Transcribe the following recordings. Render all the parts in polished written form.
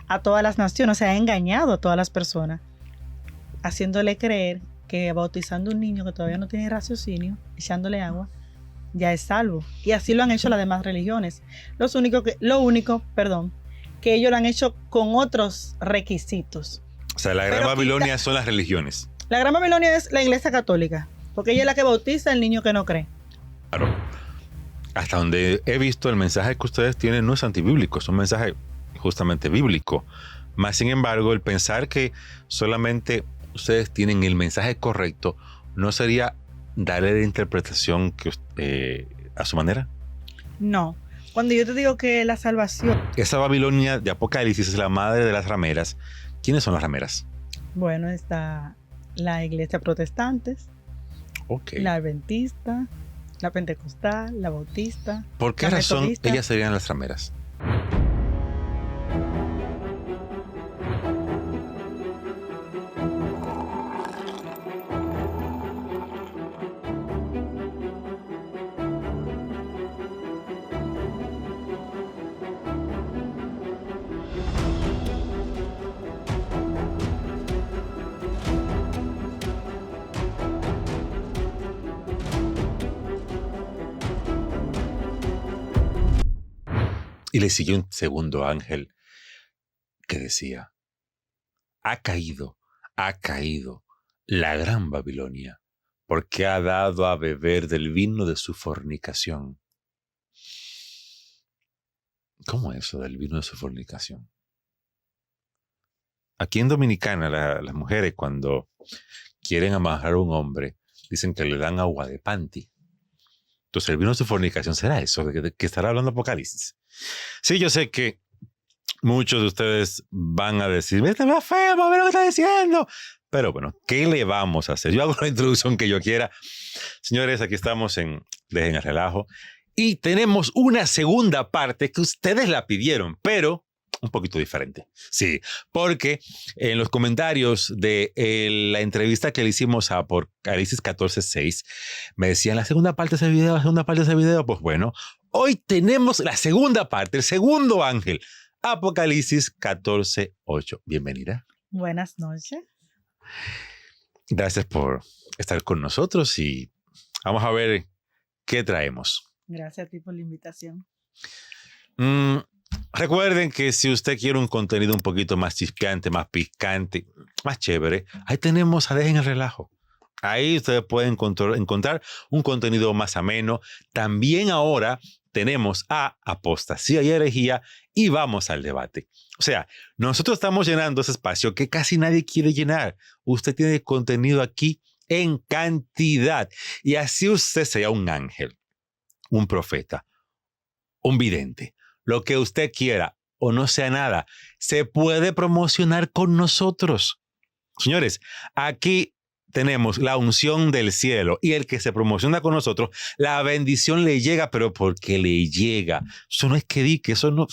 a todas las naciones, o sea, ha engañado a todas las personas, haciéndole creer que bautizando a un niño que todavía no tiene raciocinio, echándole agua, ya es salvo. Y así lo han hecho las demás religiones. Lo único, que ellos lo han hecho con otros requisitos. O sea, la Gran Babilonia son las religiones. La Gran Babilonia es la Iglesia Católica, porque ella es la que bautiza al niño que no cree. Claro. Hasta donde he visto, el mensaje que ustedes tienen no es antibíblico, es un mensaje justamente bíblico. Más sin embargo, el pensar que solamente ustedes tienen el mensaje correcto, ¿no sería darle la interpretación que a su manera? No. Cuando yo te digo que la salvación... Esa Babilonia de Apocalipsis es la madre de las rameras. ¿Quiénes son las rameras? Bueno, está la iglesia protestante, la adventista, la pentecostal, la bautista. ¿Por qué razón metodista? Ellas serían las rameras? Y le siguió un segundo ángel que decía: ha caído la gran Babilonia, porque ha dado a beber del vino de su fornicación. ¿Cómo es eso del vino de su fornicación? Aquí en Dominicana, las mujeres cuando quieren amarrar a un hombre, dicen que le dan agua de panty. Entonces, el vino de su fornicación será eso, de que estará hablando Apocalipsis. Sí, yo sé que muchos de ustedes van a decir, este blasfemo, ve lo que está diciendo. Pero bueno, ¿qué le vamos a hacer? Yo hago la introducción que yo quiera. Señores, aquí estamos en Dejen el Relajo. Y tenemos una segunda parte que ustedes la pidieron, pero un poquito diferente. Sí, porque en los comentarios de la entrevista que le hicimos a Apocalipsis 14:6, me decían la segunda parte de ese video, la segunda parte de ese video. Pues bueno, hoy tenemos la segunda parte, el segundo ángel. Apocalipsis 14:8. Bienvenida. Buenas noches. Gracias por estar con nosotros y vamos a ver qué traemos. Gracias a ti por la invitación. Recuerden que si usted quiere un contenido un poquito más chispeante, más picante, más chévere, ahí tenemos a Dejen el Relajo. Ahí ustedes pueden encontrar un contenido más ameno. También ahora tenemos a Apostasía y Herejía y vamos al debate. O sea, nosotros estamos llenando ese espacio que casi nadie quiere llenar. Usted tiene contenido aquí en cantidad. Y así usted sea un ángel, un profeta, un vidente, lo que usted quiera o no sea nada, se puede promocionar con nosotros. Señores, aquí tenemos la unción del cielo y el que se promociona con nosotros, la bendición le llega, pero porque le llega. Eso no es que di, que eso no.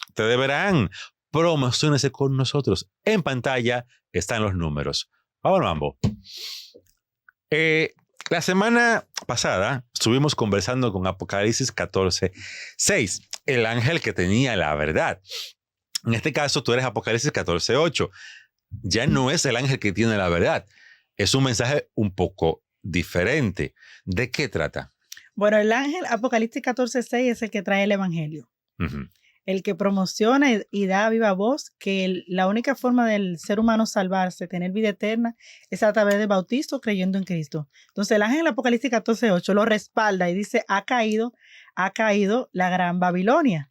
Ustedes verán, promocionese con nosotros. En pantalla están los números. Vámonos, Mambo. La semana pasada estuvimos conversando con Apocalipsis 14:6, el ángel que tenía la verdad. En este caso, tú eres Apocalipsis 14:8. Ya no es el ángel que tiene la verdad. Es un mensaje un poco diferente. ¿De qué trata? Bueno, el ángel Apocalipsis 14:6 es el que trae el evangelio. El que promociona y da a viva voz que la única forma del ser humano salvarse, tener vida eterna, es a través del bautizo creyendo en Cristo. Entonces el ángel Apocalipsis 14:8 lo respalda y dice, ha caído la gran Babilonia,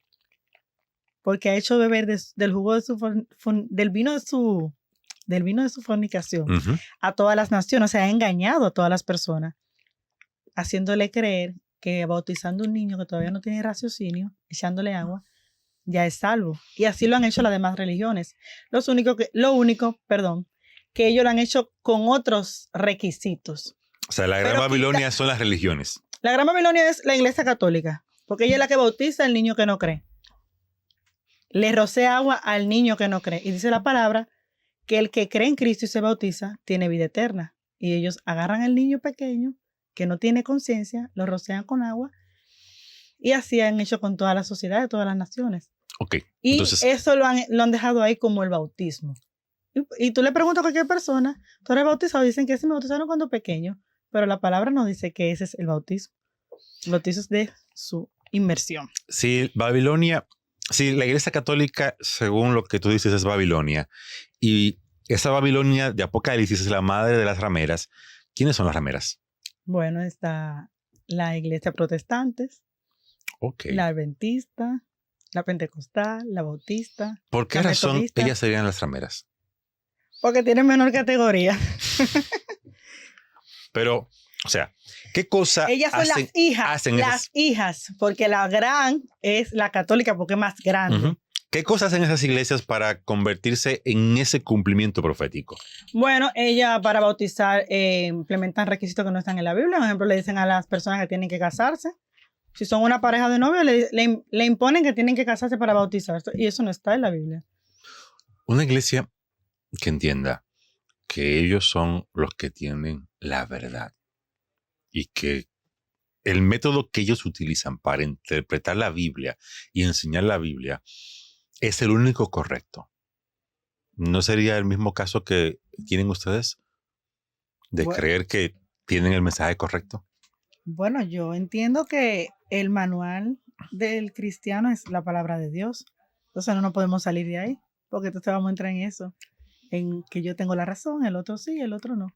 porque ha hecho beber del jugo de del vino de su fornicación a todas las naciones, o sea, ha engañado a todas las personas, haciéndole creer que bautizando a un niño que todavía no tiene raciocinio, echándole agua, ya es salvo. Y así lo han hecho las demás religiones. Lo único, que ellos lo han hecho con otros requisitos. O sea, la Gran Babilonia son las religiones. La Gran Babilonia es la Iglesia Católica, porque ella es la que bautiza al niño que no cree. Le rocea agua al niño que no cree. Y dice la palabra que el que cree en Cristo y se bautiza tiene vida eterna. Y ellos agarran al niño pequeño que no tiene conciencia, lo rocean con agua. Y así han hecho con toda la sociedad de todas las naciones. Ok. Y Entonces, eso lo han dejado ahí como el bautismo. Y tú le preguntas a cualquier persona, ¿tú eres bautizado? Dicen que sí, me bautizaron cuando pequeño, pero la palabra no dice que ese es el bautismo. El bautismo es de su inmersión. si Babilonia, si la Iglesia Católica, según lo que tú dices, es Babilonia, y esa Babilonia de Apocalipsis es la madre de las rameras, ¿quiénes son las rameras? Bueno, está la iglesia protestante, Ok. la adventista, la pentecostal, la bautista, ¿Por qué la razón metodista, ellas serían las rameras? porque tienen menor categoría. Pero, o sea, ¿qué cosa Ellas son hacen las hijas, porque la gran es la católica porque es más grande. Ujú. ¿Qué cosas hacen esas iglesias para convertirse en ese cumplimiento profético? Bueno, ella para bautizar implementan requisitos que no están en la Biblia. Por ejemplo, le dicen a las personas que tienen que casarse. Si son una pareja de novios, le imponen que tienen que casarse para bautizarse. Y eso no está en la Biblia. Una iglesia que entienda que ellos son los que tienen la verdad y que el método que ellos utilizan para interpretar la Biblia y enseñar la Biblia es el único correcto. ¿No sería el mismo caso que tienen ustedes de Bueno, creer que tienen el mensaje correcto? bueno, yo entiendo que el manual del cristiano es la palabra de Dios. Entonces no nos podemos salir de ahí, porque entonces vamos a entrar en eso, en que yo tengo la razón, el otro sí, el otro no.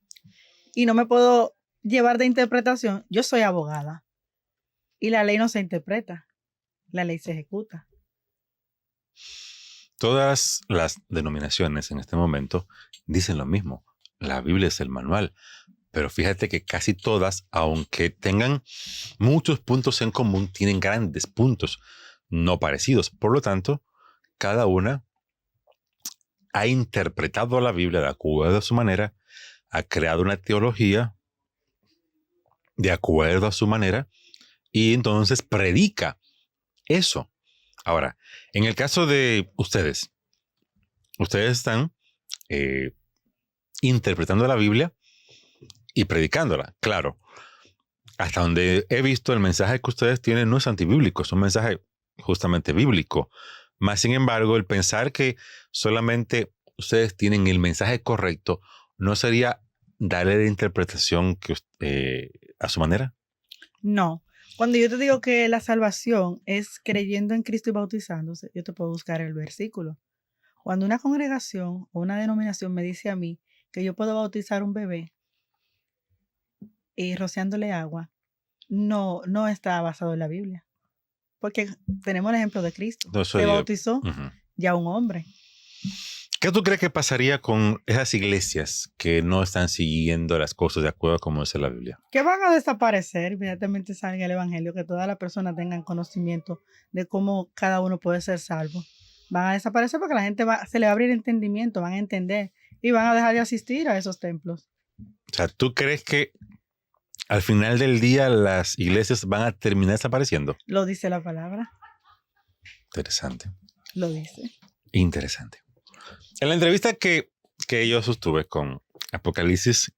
Y no me puedo llevar de interpretación. Yo soy abogada y la ley no se interpreta, la ley se ejecuta. Todas las denominaciones en este momento dicen lo mismo. La Biblia es el manual. Pero fíjate que casi todas, aunque tengan muchos puntos en común, tienen grandes puntos no parecidos. Por lo tanto, cada una ha interpretado la Biblia de acuerdo a su manera, ha creado una teología de acuerdo a su manera y entonces predica eso. Ahora, en el caso de ustedes están eh, interpretando la Biblia y predicándola. Claro, hasta donde he visto el mensaje que ustedes tienen no es antibíblico, es un mensaje justamente bíblico. Más sin embargo, el pensar que solamente ustedes tienen el mensaje correcto no sería darle la interpretación que a su manera. No. Cuando yo te digo que la salvación es creyendo en Cristo y bautizándose, yo te puedo buscar el versículo. Cuando una congregación o una denominación me dice a mí que yo puedo bautizar un bebé y rociándole agua, no está basado en la Biblia. Porque tenemos el ejemplo de Cristo. Entonces, Se bautizó ya un hombre. ¿qué tú crees que pasaría con esas iglesias que no están siguiendo las cosas de acuerdo a como dice la Biblia? Que van a desaparecer inmediatamente salga el evangelio, que todas las personas tengan conocimiento de cómo cada uno puede ser salvo. Van a desaparecer porque la gente se le va a abrir entendimiento, van a entender y van a dejar de asistir a esos templos. O sea, ¿tú crees que al final del día las iglesias van a terminar desapareciendo? Lo dice la palabra. Interesante. Lo dice. Interesante. En la entrevista que yo sostuve con Apocalipsis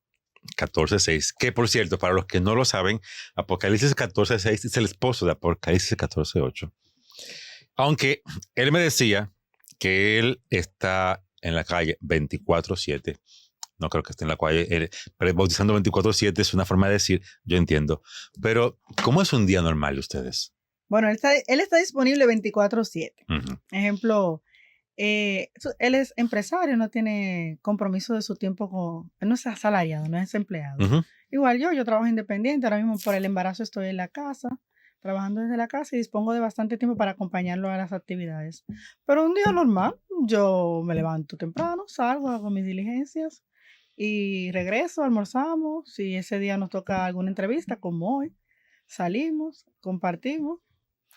14:6, que por cierto, para los que no lo saben, Apocalipsis 14:6 es el esposo de Apocalipsis 14:8. Aunque él me decía que él está en la calle 24/7. No creo que esté en la calle, pero bautizando 24/7 es una forma de decir, yo entiendo. Pero, ¿cómo es un día normal de ustedes? Bueno, él está disponible 24/7. Ejemplo, él es empresario, no tiene compromiso de su tiempo él no es asalariado, no es empleado. Igual yo trabajo independiente, ahora mismo por el embarazo estoy en la casa, trabajando desde la casa y dispongo de bastante tiempo para acompañarlo a las actividades. Pero un día normal, yo me levanto temprano, salgo, hago mis diligencias y regreso, almorzamos. Si ese día nos toca alguna entrevista, como hoy, salimos, compartimos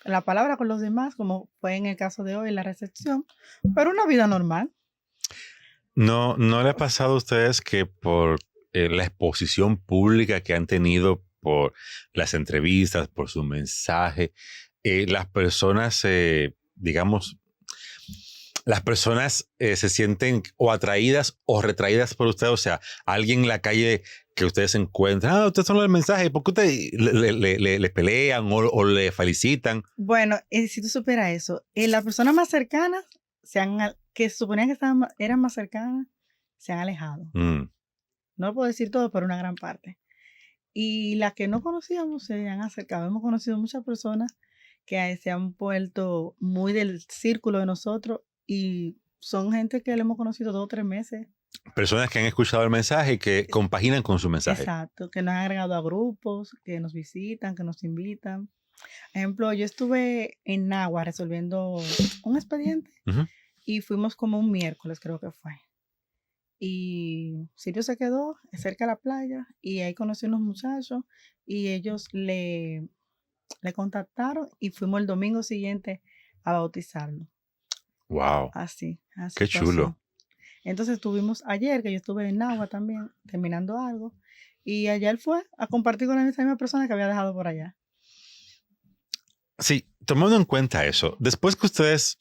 la palabra con los demás, como fue en el caso de hoy, la recepción, pero una vida normal. ¿No le ha pasado a ustedes que por la exposición pública que han tenido, por las entrevistas, por su mensaje, las personas, digamos, las personas se sienten o atraídas o retraídas por usted. O sea, alguien en la calle que ustedes encuentran, ustedes son los del mensaje, ¿por qué ustedes le pelean o le felicitan? Bueno, si tú supieras eso, las personas más cercanas que se suponían que eran más cercanas, se han alejado. Mm. No lo puedo decir todo, pero una gran parte. Y las que no conocíamos se han acercado. Hemos conocido muchas personas que se han vuelto muy del círculo de nosotros y son gente que le hemos conocido 2 o 3 meses. Personas que han escuchado el mensaje y que compaginan con su mensaje. Exacto, que nos han agregado a grupos, que nos visitan, que nos invitan. Ejemplo, yo estuve en Nagua resolviendo un expediente Ujú. y fuimos como un miércoles, creo que fue. Y Sirio se quedó cerca de la playa y ahí conocí a unos muchachos y ellos le contactaron y fuimos el domingo siguiente a bautizarlo. Wow, Así qué pasó. chulo. Entonces estuvimos ayer, que yo estuve en Nagua también, terminando algo, y allá él fue a compartir con la misma persona que había dejado por allá. Sí, tomando en cuenta eso, después que ustedes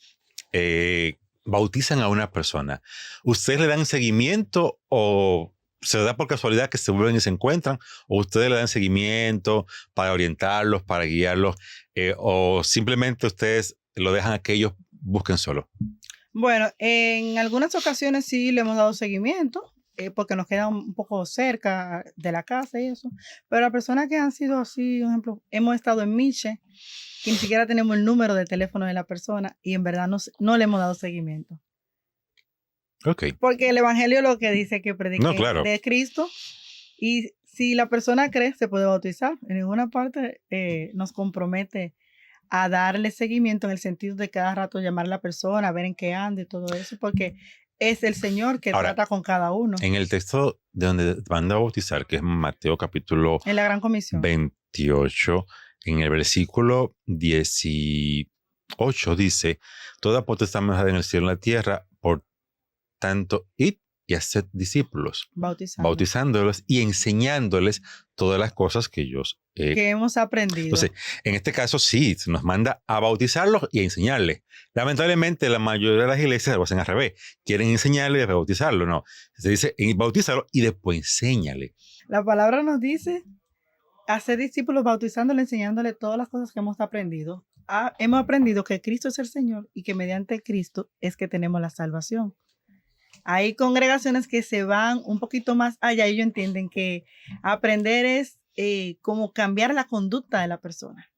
bautizan a una persona, ¿ustedes le dan seguimiento o se da por casualidad que se vuelven y se encuentran? ¿O ustedes le dan seguimiento para orientarlos, para guiarlos? ¿O simplemente ustedes lo dejan a que ellos busquen solo? Bueno, en algunas ocasiones sí le hemos dado seguimiento, porque nos queda un poco cerca de la casa y eso, pero las personas que han sido así, por ejemplo, hemos estado en Miche, que ni siquiera tenemos el número de teléfono de la persona y en verdad no le hemos dado seguimiento. Ok. Porque el evangelio lo que dice que predique No, claro. de Cristo y si la persona cree se puede bautizar. En ninguna parte nos compromete a darle seguimiento en el sentido de cada rato llamar a la persona, ver en qué anda y todo eso, porque es el Señor que Ahora, trata con cada uno. En el texto de donde van a bautizar, que es Mateo capítulo En la Gran Comisión. 28, en el versículo 18 dice, toda potestad me es dada en el cielo y en la tierra, por tanto, id y haced discípulos, bautizándolos y enseñándoles todas las cosas que ellos que hemos aprendido. Entonces, en este caso sí, se nos manda a bautizarlos y a enseñarles. Lamentablemente, la mayoría de las iglesias lo hacen al revés. Quieren enseñarle y después bautizarlo. No, se dice bautízalo y después enséñale. La palabra nos dice hacer discípulos bautizándole, enseñándole todas las cosas que hemos aprendido. Hemos aprendido que Cristo es el Señor y que mediante Cristo es que tenemos la salvación. Hay congregaciones que se van un poquito más allá y ellos entienden que aprender es como cambiar la conducta de la persona.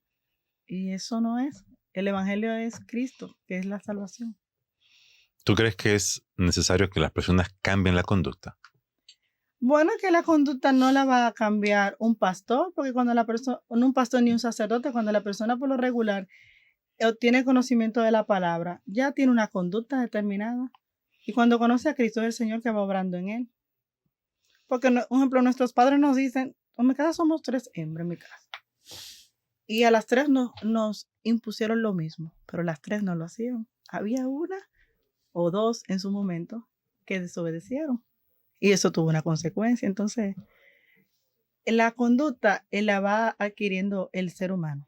Y eso no es. El evangelio es Cristo, que es la salvación. ¿Tú crees que es necesario que las personas cambien la conducta? Bueno, que la conducta no la va a cambiar un pastor, porque cuando la persona, no un pastor ni un sacerdote, cuando la persona por lo regular obtiene conocimiento de la palabra, ya tiene una conducta determinada. Y cuando conoce a Cristo es el Señor que va obrando en él. Porque, por ejemplo, nuestros padres nos dicen, en mi casa somos 3 hembras en mi casa. Y a las 3 nos impusieron lo mismo, pero las 3 no lo hacían. Había una o 2 en su momento que desobedecieron. Y eso tuvo una consecuencia. Entonces, la conducta la va adquiriendo el ser humano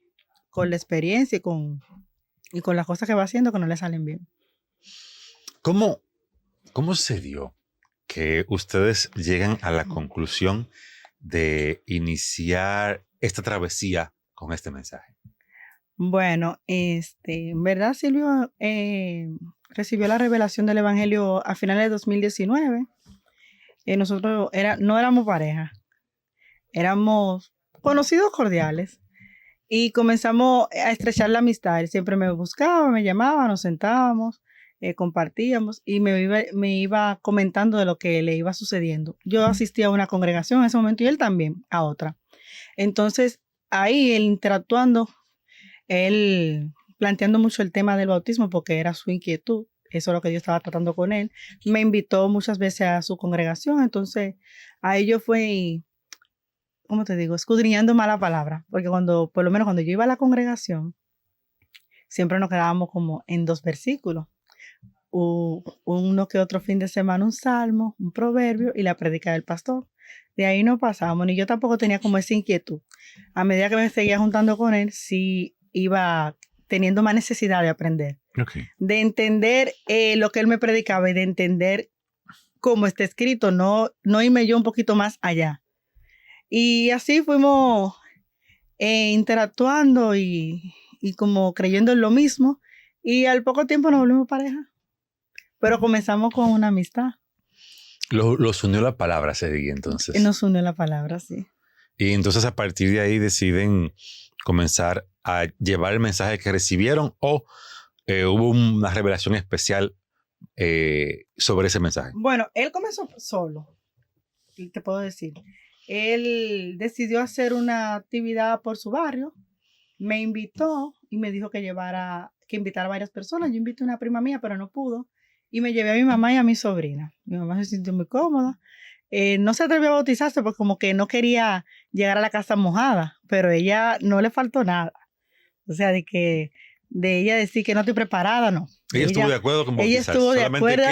con la experiencia y con las cosas que va haciendo que no le salen bien. ¿Cómo se dio que ustedes llegan a la conclusión de iniciar esta travesía con este mensaje? Bueno, en verdad Silvio recibió la revelación del Evangelio a finales de 2019. Nosotros no éramos pareja, éramos conocidos cordiales y comenzamos a estrechar la amistad. Él siempre me buscaba, me llamaba, nos sentábamos, compartíamos y me iba comentando de lo que le iba sucediendo. Yo asistía a una congregación en ese momento y él también a otra. Entonces, ahí él interactuando, él planteando mucho el tema del bautismo porque era su inquietud. Eso es lo que yo estaba tratando con él. Me invitó muchas veces a su congregación. Entonces, ahí yo fui, ¿cómo te digo? Escudriñando más la palabra. Porque por lo menos cuando yo iba a la congregación, siempre nos quedábamos como en 2 versículos. Uno que otro fin de semana un salmo, un proverbio y la prédica del pastor. De ahí no pasábamos, ni yo tampoco tenía como esa inquietud. A medida que me seguía juntando con él, sí iba teniendo más necesidad de aprender. Okay. de entender lo que él me predicaba y de entender cómo está escrito, no irme yo un poquito más allá. Y así fuimos interactuando y como creyendo en lo mismo. Y al poco tiempo nos volvimos pareja. Pero comenzamos con una amistad. Los unió la palabra, Cedric, entonces. Y nos unió la palabra, sí. Y entonces a partir de ahí deciden comenzar a llevar el mensaje que recibieron o hubo una revelación especial sobre ese mensaje. Bueno, él comenzó solo, te puedo decir. Él decidió hacer una actividad por su barrio, me invitó y me dijo que invitara a varias personas. Yo invité a una prima mía, pero no pudo. Y me llevé a mi mamá y a mi sobrina. Mi mamá se sintió muy cómoda. No se atrevió a bautizarse porque como que no quería llegar a la casa mojada, pero ella no le faltó nada. O sea, de ella decir que no estoy preparada, no. Ella estuvo de acuerdo con bautizarse. Ella estuvo de acuerdo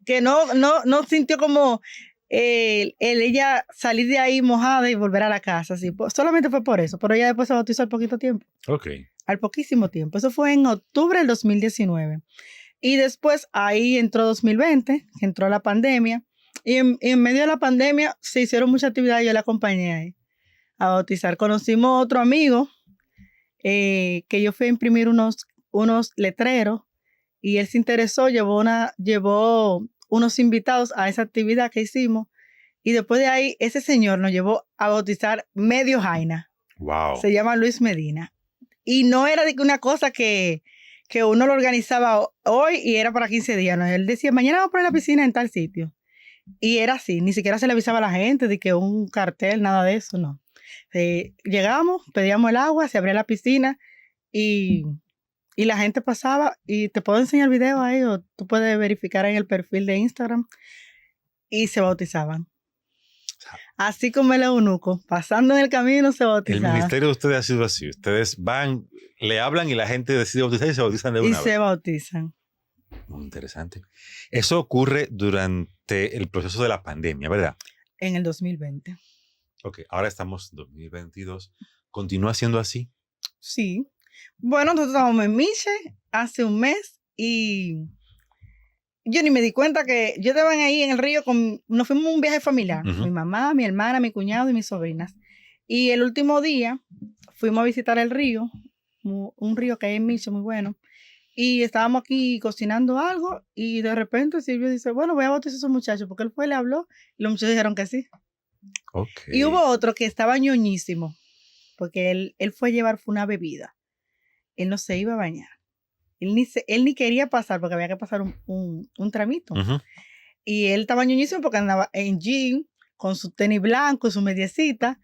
que no sintió como ella salir de ahí mojada y volver a la casa. Así, solamente fue por eso, pero ella después se bautizó al poquito tiempo. Ok. Al poquísimo tiempo. Eso fue en octubre del 2019. Y después ahí entró 2020, entró la pandemia. Y en medio de la pandemia se hicieron muchas actividades. Yo la acompañé ahí a bautizar. Conocimos otro amigo que yo fui a imprimir unos letreros y él se interesó, llevó unos invitados a esa actividad que hicimos y después de ahí ese señor nos llevó a bautizar medio Jaina. Wow. Se llama Luis Medina. Y no era de una cosa que uno lo organizaba hoy y era para 15 días. ¿No? Él decía, mañana vamos a poner la piscina en tal sitio. Y era así, ni siquiera se le avisaba a la gente de que un cartel, nada de eso, no. Llegamos, pedíamos el agua, se abría la piscina y la gente pasaba y te puedo enseñar el video ahí o tú puedes verificar en el perfil de Instagram y se bautizaban. Así como el eunuco, pasando en el camino se bautizaban. El ministerio de ustedes ha sido así. Ustedes van, le hablan y la gente decide bautizar y se bautizan de una vez. Y se bautizan. Muy interesante. Eso ocurre durante el proceso de la pandemia, ¿verdad? En el 2020. Ok, ahora estamos en 2022. ¿Continúa siendo así? Sí. Bueno, nosotros estábamos en Miche hace un mes y yo ni me di cuenta que yo estaba ahí en el río, nos fuimos a un viaje familiar, mi mamá, mi hermana, mi cuñado y mis sobrinas. Y el último día fuimos a visitar el río, un río que hay en Miche muy bueno, y estábamos aquí cocinando algo y de repente Silvio dice, bueno, voy a bautizar a esos muchachos, porque él fue, le habló y los muchachos dijeron que sí. Okay. Y hubo otro que estaba ñoñísimo, porque él fue a llevar una bebida. Él no se iba a bañar. Él ni quería pasar porque había que pasar un tramito. Y él estaba ñoñísimo porque andaba en jean, con su tenis blanco y su mediecita.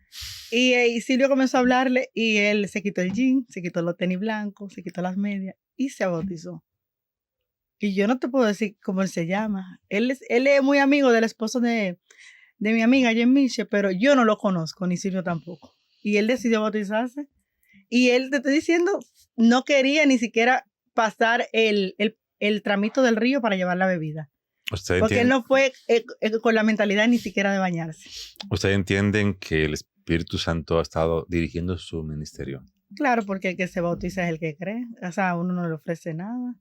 Y Silvio comenzó a hablarle y él se quitó el jean, se quitó los tenis blancos, se quitó las medias y se bautizó. Y yo no te puedo decir cómo él se llama. Él es muy amigo del esposo de mi amiga Jen Miche, pero yo no lo conozco, ni Silvio tampoco. Y él decidió bautizarse. Y él, te estoy diciendo, no quería ni siquiera pasar el tramito del río para llevar la bebida. Porque él no fue con la mentalidad ni siquiera de bañarse. ¿Ustedes entienden que el Espíritu Santo ha estado dirigiendo su ministerio? Claro, porque el que se bautiza es el que cree. O sea, uno no le ofrece nada.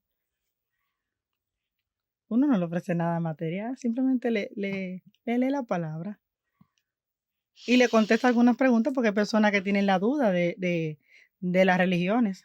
Uno no le ofrece nada material. Simplemente le lee la palabra. Y le contesta algunas preguntas porque hay personas que tienen la duda de las religiones.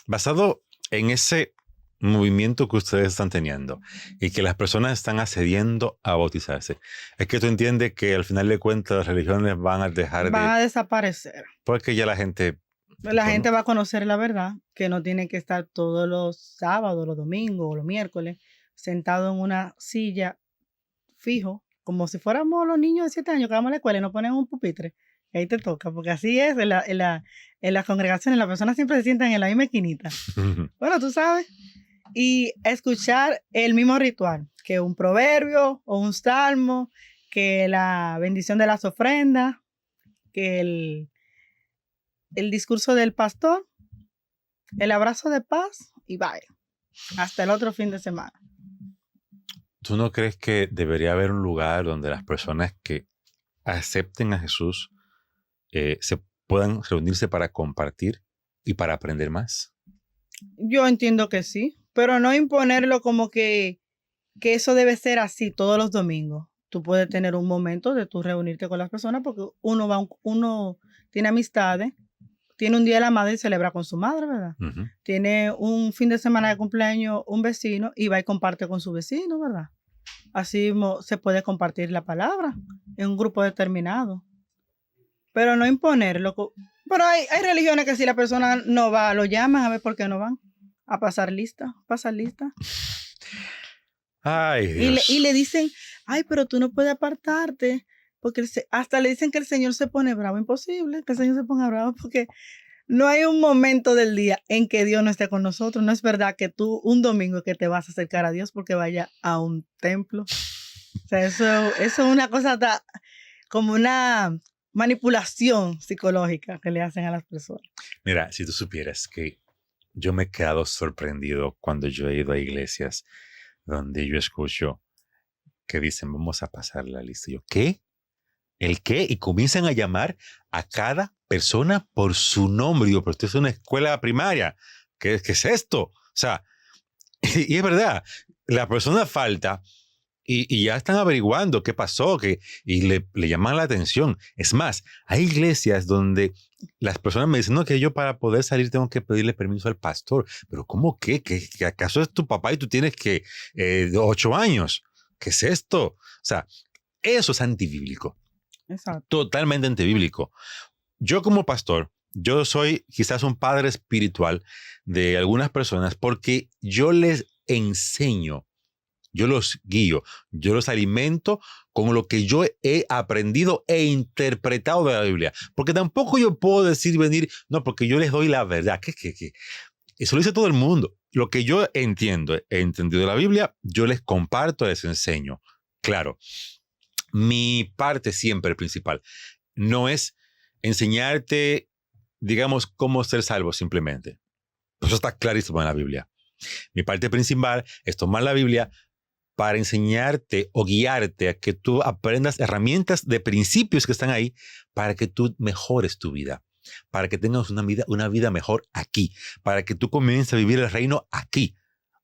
Basado en ese movimiento que ustedes están teniendo y que las personas están accediendo a bautizarse, es que tú entiendes que al final de cuentas las religiones van a desaparecer. Porque ya la gente va a conocer la verdad, que no tiene que estar todos los sábados, los domingos o los miércoles sentado en una silla fijo, como si fuéramos los niños de 7 años que vamos a la escuela y nos ponen un pupitre. Ahí te toca, porque así es en las congregaciones, las personas siempre se sientan en la misma esquinita. Bueno, tú sabes. Y escuchar el mismo ritual, que un proverbio o un salmo, que la bendición de las ofrendas, que el discurso del pastor, el abrazo de paz y bye. Hasta el otro fin de semana. ¿Tú no crees que debería haber un lugar donde las personas que acepten a Jesús se puedan reunirse para compartir y para aprender más? Yo entiendo que sí, pero no imponerlo como que eso debe ser así todos los domingos. Tú puedes tener un momento de tú reunirte con las personas porque uno tiene amistades, tiene un día de la madre y celebra con su madre, ¿verdad? Ujú. Tiene un fin de semana de cumpleaños un vecino y va y comparte con su vecino, ¿verdad? Así se puede compartir la palabra en un grupo determinado, pero no imponerlo. Pero hay religiones que si la persona no va, lo llaman a ver por qué no van a pasar lista. Ay, Y Dios. le dicen, ay, pero tú no puedes apartarte, porque hasta le dicen que el Señor se pone bravo. Imposible que el Señor se ponga bravo, porque no hay un momento del día en que Dios no esté con nosotros. No es verdad que tú un domingo que te vas a acercar a Dios porque vaya a un templo. O sea, eso es una cosa como una manipulación psicológica que le hacen a las personas. Mira, si tú supieras que yo me he quedado sorprendido cuando yo he ido a iglesias donde yo escucho que dicen, vamos a pasar la lista. Y yo, ¿qué? ¿El qué? Y comienzan a llamar a cada persona por su nombre. Digo, pero esto es una escuela primaria. ¿Qué es esto? O sea, y es verdad, la persona falta y ya están averiguando qué pasó y le llaman la atención. Es más, hay iglesias donde las personas me dicen, no, que yo para poder salir tengo que pedirle permiso al pastor. Pero ¿cómo qué? ¿Que acaso es tu papá y tú tienes que 8 años? ¿Qué es esto? O sea, eso es antibíblico. Exacto. Totalmente antibíblico. Yo como pastor, yo soy quizás un padre espiritual de algunas personas porque yo les enseño, yo los guío, yo los alimento con lo que yo he aprendido e interpretado de la Biblia. Porque tampoco yo puedo decir, venir, no, porque yo les doy la verdad. ¿Qué? Eso lo dice todo el mundo. Lo que yo entiendo, he entendido de la Biblia, yo les comparto, les enseño. Claro, mi parte siempre principal no es enseñarte, digamos, cómo ser salvo simplemente. Eso está clarísimo en la Biblia. Mi parte principal es tomar la Biblia para enseñarte o guiarte a que tú aprendas herramientas de principios que están ahí para que tú mejores tu vida, para que tengas una vida mejor aquí, para que tú comiences a vivir el reino aquí,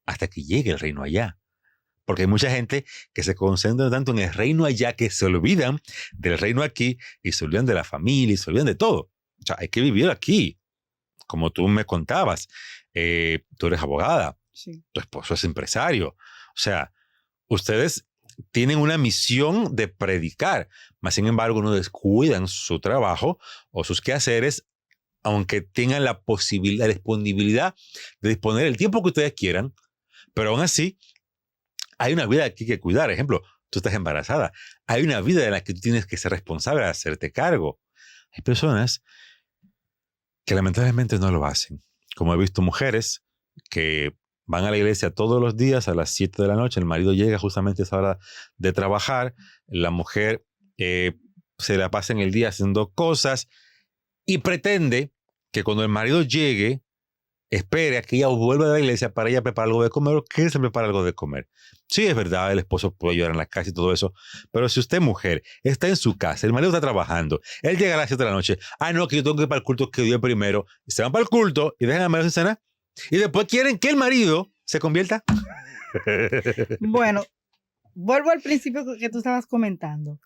hasta que llegue el reino allá. Porque hay mucha gente que se concentra tanto en el reino allá que se olvidan del reino aquí y se olvidan de la familia y se olvidan de todo. O sea, hay que vivir aquí, como tú me contabas. Tú eres abogada, Sí. tu esposo es empresario. O sea, ustedes tienen una misión de predicar, mas sin embargo no descuidan su trabajo o sus quehaceres, aunque tengan la posibilidad, la disponibilidad de disponer el tiempo que ustedes quieran, pero aún así hay una vida aquí que cuidar. Ejemplo, tú estás embarazada, hay una vida de la que tú tienes que ser responsable de hacerte cargo. Hay personas que lamentablemente no lo hacen. Como he visto mujeres que van a la iglesia todos los días a las 7 de la noche, el marido llega justamente a esa hora de trabajar, la mujer se la pasa en el día haciendo cosas y pretende que cuando el marido llegue, espere a que ella vuelva de la iglesia para ella preparar algo de comer o que él se prepara algo de comer. Sí, es verdad, el esposo puede ayudar en la casa y todo eso, pero si usted, mujer, está en su casa, el marido está trabajando, él llega a las 7 de la noche, no, que yo tengo que ir para el culto que dio primero, y se van para el culto y dejan al marido sin cena, y después quieren que el marido se convierta. Bueno, vuelvo al principio que tú estabas comentando.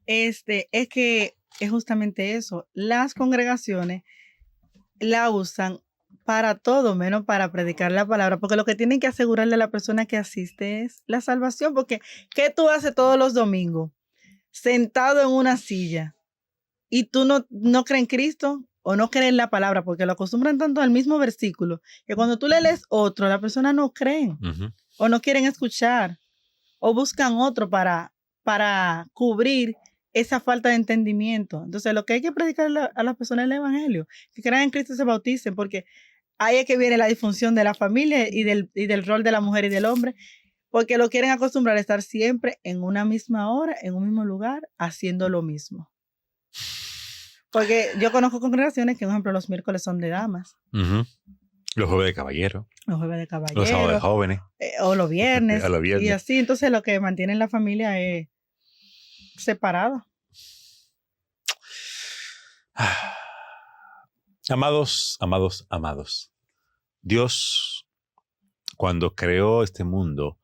Es que es justamente eso. Las congregaciones la usan para todo, menos para predicar la palabra, porque lo que tienen que asegurarle a la persona que asiste es la salvación, porque ¿qué tú haces todos los domingos? Sentado en una silla y tú no crees en Cristo o no crees en la palabra, porque lo acostumbran tanto al mismo versículo, que cuando tú le lees otro, la persona no cree Uh-huh. o no quieren escuchar o buscan otro para cubrir esa falta de entendimiento. Entonces, lo que hay que predicar a las personas es el evangelio, que crean en Cristo y se bauticen, porque ahí es que viene la disfunción de la familia y del rol de la mujer y del hombre, porque lo quieren acostumbrar a estar siempre en una misma hora, en un mismo lugar, haciendo lo mismo. Porque yo conozco congregaciones que, por ejemplo, los miércoles son de damas, Uh-huh. Los jueves de caballero, los jueves de los sábados de caballeros, jóvenes, o los a viernes, los y viernes. así. Entonces, lo que mantiene la familia es separada. Amados, amados, amados. Dios, cuando creó este mundo,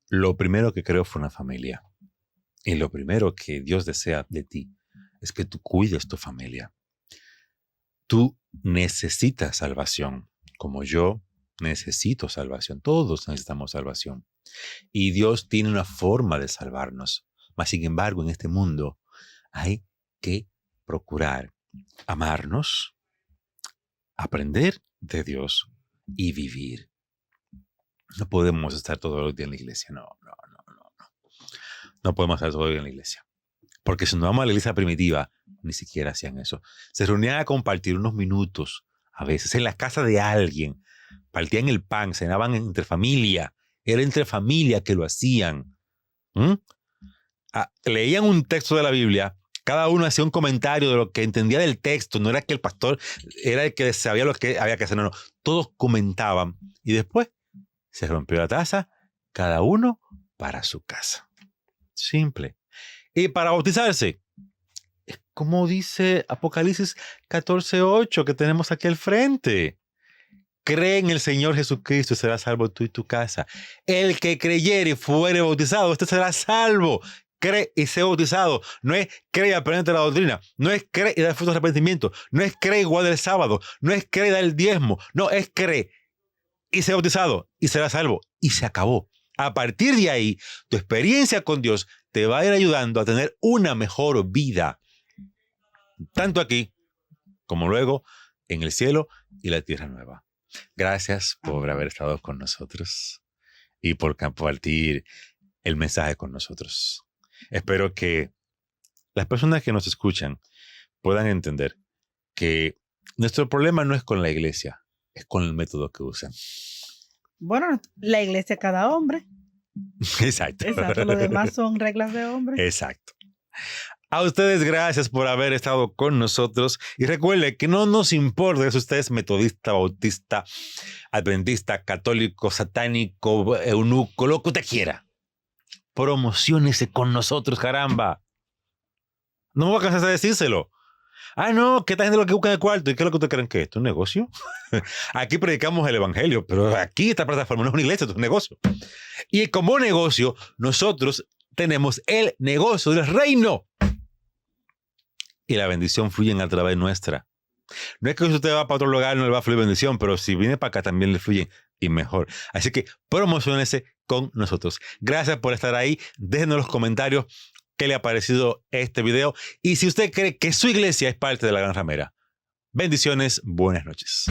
lo primero que creó fue una familia. Y lo primero que Dios desea de ti es que tú cuides tu familia. Tú necesitas salvación, como yo necesito salvación. Todos necesitamos salvación. Y Dios tiene una forma de salvarnos. Mas, sin embargo, en este mundo hay que procurar amarnos, aprender de Dios y vivir. No podemos estar todos los días en la iglesia. No. No podemos estar todos los días en la iglesia. Porque si nos vamos a la iglesia primitiva, ni siquiera hacían eso. Se reunían a compartir unos minutos, a veces, en la casa de alguien. Partían el pan, cenaban entre familia. Era entre familia que lo hacían. Leían un texto de la Biblia. Cada uno hacía un comentario de lo que entendía del texto. No era que el pastor era el que sabía lo que había que hacer. No. Todos comentaban. Y después se rompió la taza. Cada uno para su casa. Simple. Y para bautizarse, es como dice Apocalipsis 14:8 que tenemos aquí al frente. Cree en el Señor Jesucristo y serás salvo tú y tu casa. El que creyere y fuere bautizado, este será salvo. Cree y sea bautizado. No es cree y aprende la doctrina. No es cree y da fruto de arrepentimiento. No es cree y guarda el sábado. No es cree y da el diezmo. No, es cree y sea bautizado y será salvo. Y se acabó. A partir de ahí, tu experiencia con Dios te va a ir ayudando a tener una mejor vida. Tanto aquí como luego en el cielo y la tierra nueva. Gracias por haber estado con nosotros y por compartir el mensaje con nosotros. Espero que las personas que nos escuchan puedan entender que nuestro problema no es con la iglesia, es con el método que usan. Bueno, la iglesia cada hombre. Exacto. Lo demás son reglas de hombre. Exacto. A ustedes gracias por haber estado con nosotros y recuerde que no nos importa si usted es metodista, bautista, adventista, católico, satánico, eunuco, lo que usted quiera. Promociónese con nosotros, caramba. No me voy a cansar de decírselo. No, que esta gente lo que busca en el cuarto. ¿Y qué es lo que ustedes creen que es? ¿Esto es un negocio? Aquí predicamos el evangelio, pero aquí esta plataforma no es una iglesia, esto es un negocio. Y como negocio, nosotros tenemos el negocio del reino. Y la bendición fluye a través nuestra. No es que si usted va para otro lugar no le va a fluir bendición, pero si viene para acá también le fluye y mejor. Así que promociónese con nosotros. Gracias por estar ahí. Déjenos en los comentarios qué le ha parecido este video y si usted cree que su iglesia es parte de la Gran Ramera. Bendiciones, buenas noches.